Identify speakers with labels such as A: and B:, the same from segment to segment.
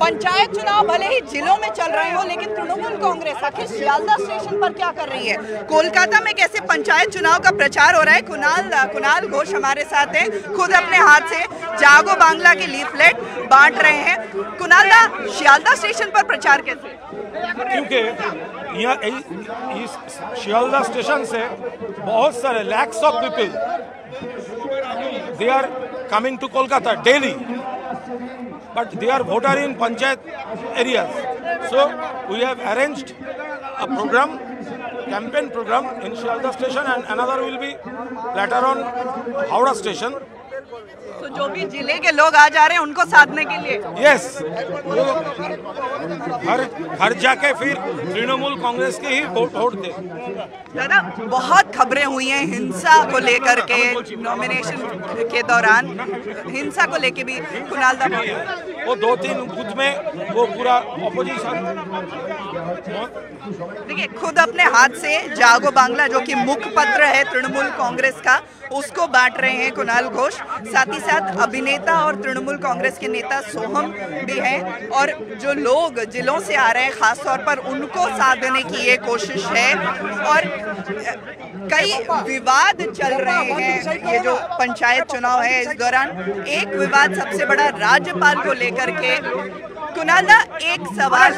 A: पंचायत चुनाव भले ही जिलों में चल रहे हो, लेकिन तृणमूल कांग्रेस आखिर सियालदह स्टेशन पर क्या कर रही है? कोलकाता में कैसे पंचायत चुनाव का प्रचार हो रहा है? कुणाल घोष हमारे साथ हैं, खुद अपने हाथ से जागो बांग्ला की लीफलेट बांट रहे हैं। कुणाल दा, सियालदह स्टेशन पर प्रचार कैसे?
B: क्योंकि यहाँ इस सियालदह स्टेशन से बहुत सारे lakhs of people they are coming to Kolkata daily, but they are voter in panchayat areas. So we have arranged a program, campaign program in Sialdah station, and another will be later on Howrah station.
A: तो जो भी जिले के लोग आ जा रहे हैं उनको साधने के लिए
B: यस, हर जाके फिर तृणमूल कांग्रेस के ही वोट दे।
A: दादा, बहुत खबरें हुई हैं हिंसा को लेकर के, नॉमिनेशन के दौरान हिंसा को लेके भी कुणाल दा,
B: वो 2-3 बूथ में वो पूरा ऑपोजिशन।
A: देखिए, खुद अपने हाथ से जागो बांग्ला जो कि मुखपत्र है तृणमूल कांग्रेस का, उसको बांट रहे हैं कुणाल घोष। साथ ही साथ अभिनेता और तृणमूल कांग्रेस के नेता सोहम भी हैं, और जो लोग जिलों से आ रहे हैं खासतौर पर उनको साधने की ये कोशिश है। और कई विवाद चल रहे हैं ये जो पंचायत चुनाव है इस दौरान। एक विवाद सबसे बड़ा राज्यपाल को लेकर के। कुणाल दा, एक सवाल,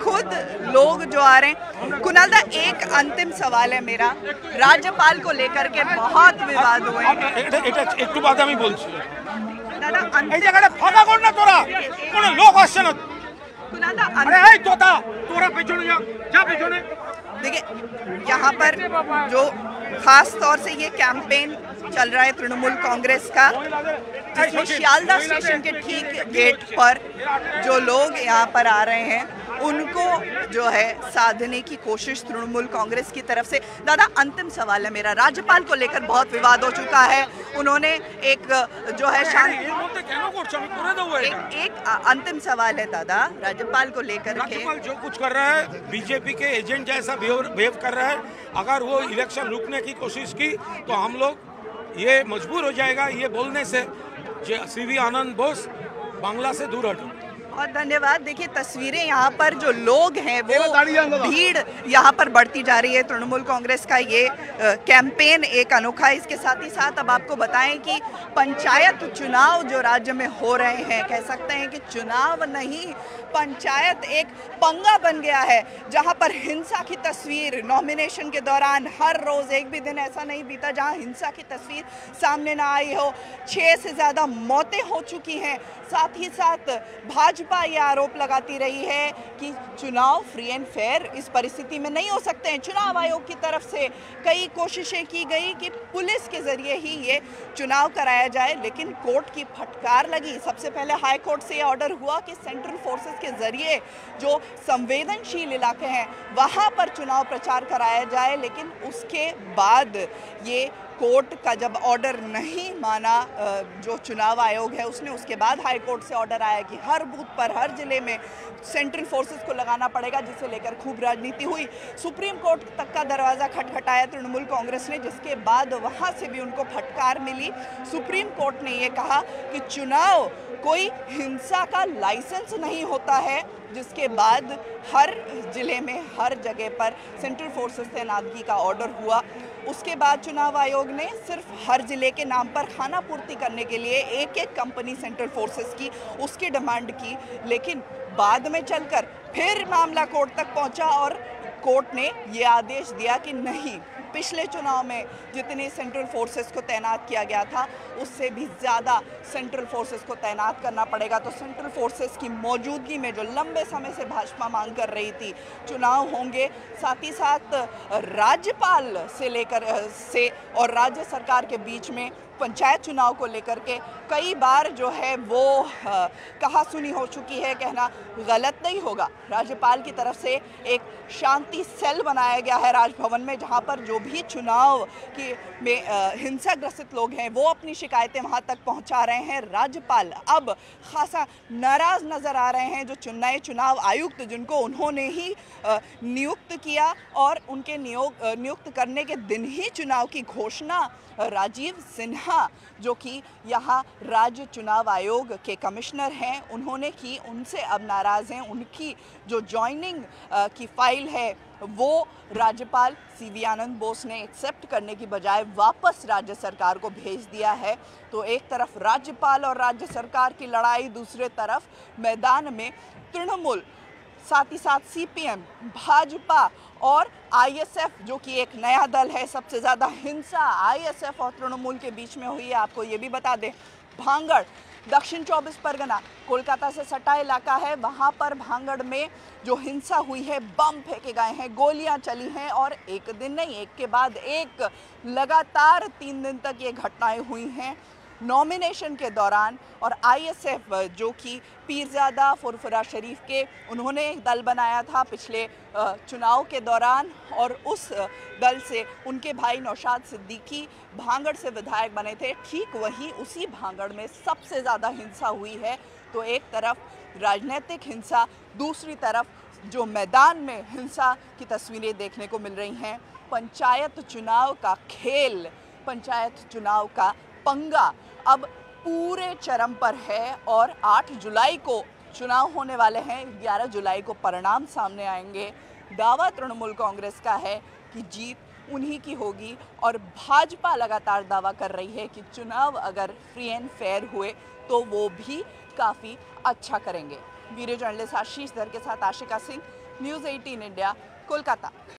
A: खुद लोग जो आ रहे हैं, कुणाल दा, एक अंतिम सवाल है मेरा, राज्यपाल को लेकर के बहुत विवाद हुए हैं।
B: একটু বাদ আমি বলছি এই জায়গাটা ফাঁকা কর না, তোরা কোনো লোক আসছে না।
A: कुणाल दा,
B: আরে এই তোতা তোরা পেছনে যা পেছনে।
A: देखिए, यहाँ पर जो खास तौर से ये कैंपेन चल रहा है तृणमूल कांग्रेस का, जिसमें सियालदह स्टेशन के ठीक गेट पर जो लोग यहाँ पर आ रहे हैं उनको जो है साधने की कोशिश तृणमूल कांग्रेस की तरफ से। दादा, अंतिम सवाल है मेरा, राज्यपाल को लेकर बहुत विवाद हो चुका है। उन्होंने एक जो है एक अंतिम सवाल है दादा, राज्यपाल को लेकर के।
B: जो कुछ कर रहा है बीजेपी के एजेंट जैसा बिहेव कर रहा है। अगर वो इलेक्शन रुकने की कोशिश की तो हम लोग ये मजबूर हो जाएगा ये बोलने से सीवी आनंद बोस बांग्ला से दूर हटो।
A: बहुत धन्यवाद। देखिए, तस्वीरें यहाँ पर जो लोग हैं वो भीड़ यहाँ पर बढ़ती जा रही है। तृणमूल कांग्रेस का ये कैंपेन एक अनोखा है। इसके साथ ही साथ अब आपको बताएं कि पंचायत चुनाव जो राज्य में हो रहे हैं, कह सकते हैं कि चुनाव नहीं, पंचायत एक पंगा बन गया है, जहाँ पर हिंसा की तस्वीर नॉमिनेशन के दौरान हर रोज, एक भी दिन ऐसा नहीं बीता जहाँ हिंसा की तस्वीर सामने ना आई हो। 6 से ज़्यादा मौतें हो चुकी हैं। साथ ही साथ भाजपा ये आरोप लगाती रही है कि चुनाव फ्री एंड फेयर इस परिस्थिति में नहीं हो सकते हैं। चुनाव आयोग की तरफ से कई कोशिशें की गई कि पुलिस के जरिए ही ये चुनाव कराया जाए, लेकिन कोर्ट की फटकार लगी। सबसे पहले हाई कोर्ट से ये ऑर्डर हुआ कि सेंट्रल फोर्सेस के जरिए जो संवेदनशील इलाके हैं वहाँ पर चुनाव प्रचार कराया जाए, लेकिन उसके बाद ये कोर्ट का जब ऑर्डर नहीं माना जो चुनाव आयोग है उसने, उसके बाद हाई कोर्ट से ऑर्डर आया कि हर बूथ पर, हर जिले में सेंट्रल फोर्सेस को लगाना पड़ेगा, जिसे लेकर खूब राजनीति हुई। सुप्रीम कोर्ट तक का दरवाज़ा खटखटाया तृणमूल कांग्रेस ने, जिसके बाद वहाँ से भी उनको फटकार मिली। सुप्रीम कोर्ट ने ये कहा कि चुनाव कोई हिंसा का लाइसेंस नहीं होता है, जिसके बाद हर जिले में, हर जगह पर सेंट्रल फोर्सेस तैनातगी का ऑर्डर हुआ। उसके बाद चुनाव आयोग ने सिर्फ हर जिले के नाम पर खाना पूर्ति करने के लिए एक कंपनी सेंट्रल फोर्सेस की, उसकी डिमांड की, लेकिन बाद में चलकर फिर मामला कोर्ट तक पहुंचा और कोर्ट ने ये आदेश दिया कि नहीं, पिछले चुनाव में जितनी सेंट्रल फोर्सेस को तैनात किया गया था उससे भी ज़्यादा सेंट्रल फोर्सेस को तैनात करना पड़ेगा। तो सेंट्रल फोर्सेस की मौजूदगी में जो लंबे समय से भाजपा मांग कर रही थी, चुनाव होंगे। साथ ही साथ राज्यपाल से लेकर से और राज्य सरकार के बीच में पंचायत चुनाव को लेकर के कई बार जो है वो कहा सुनी हो चुकी है, कहना गलत नहीं होगा। राज्यपाल की तरफ से एक शांति सेल बनाया गया है राजभवन में, जहां पर जो भी चुनाव की में हिंसा ग्रसित लोग हैं वो अपनी शिकायतें वहां तक पहुंचा रहे हैं। राज्यपाल अब खासा नाराज नजर आ रहे हैं। जो नए चुनाव आयुक्त जिनको उन्होंने ही नियुक्त किया और उनके नियुक्त करने के दिन ही चुनाव की घोषणा राजीव सिन्हा जो कि यहाँ राज्य चुनाव आयोग के कमिश्नर हैं उन्होंने की, उनसे अब नाराज़ हैं। उनकी जो ज्वाइनिंग की फाइल है वो राज्यपाल सीवी आनंद बोस ने एक्सेप्ट करने की बजाय वापस राज्य सरकार को भेज दिया है। तो एक तरफ राज्यपाल और राज्य सरकार की लड़ाई, दूसरे तरफ मैदान में तृणमूल, साथ ही साथ सीपीएम, भाजपा और आईएसएफ जो कि एक नया दल है। सबसे ज़्यादा हिंसा आईएसएफ और तृणमूल के बीच में हुई है। आपको ये भी बता दें, भांगड़ दक्षिण 24 परगना कोलकाता से सटा इलाका है, वहाँ पर भांगड़ में जो हिंसा हुई है, बम फेंके गए हैं, गोलियां चली हैं और एक दिन नहीं, एक के बाद एक लगातार 3 दिन तक ये घटनाएं हुई हैं नॉमिनेशन के दौरान। और आईएसएफ जो कि पीरजादा फुरफुरा शरीफ के उन्होंने एक दल बनाया था पिछले चुनाव के दौरान, और उस दल से उनके भाई नौशाद सिद्दीकी भांगड़ से विधायक बने थे। ठीक वही उसी भांगड़ में सबसे ज़्यादा हिंसा हुई है। तो एक तरफ राजनीतिक हिंसा, दूसरी तरफ जो मैदान में हिंसा की तस्वीरें देखने को मिल रही हैं। पंचायत चुनाव का खेल, पंचायत चुनाव का पंगा अब पूरे चरम पर है और 8 जुलाई को चुनाव होने वाले हैं। 11 जुलाई को परिणाम सामने आएंगे। दावा तृणमूल कांग्रेस का है कि जीत उन्हीं की होगी और भाजपा लगातार दावा कर रही है कि चुनाव अगर फ्री एंड फेयर हुए तो वो भी काफ़ी अच्छा करेंगे। वीडियो जर्नलिस्ट आशीष धर के साथ आशिका सिंह, न्यूज़ 18 इंडिया, कोलकाता।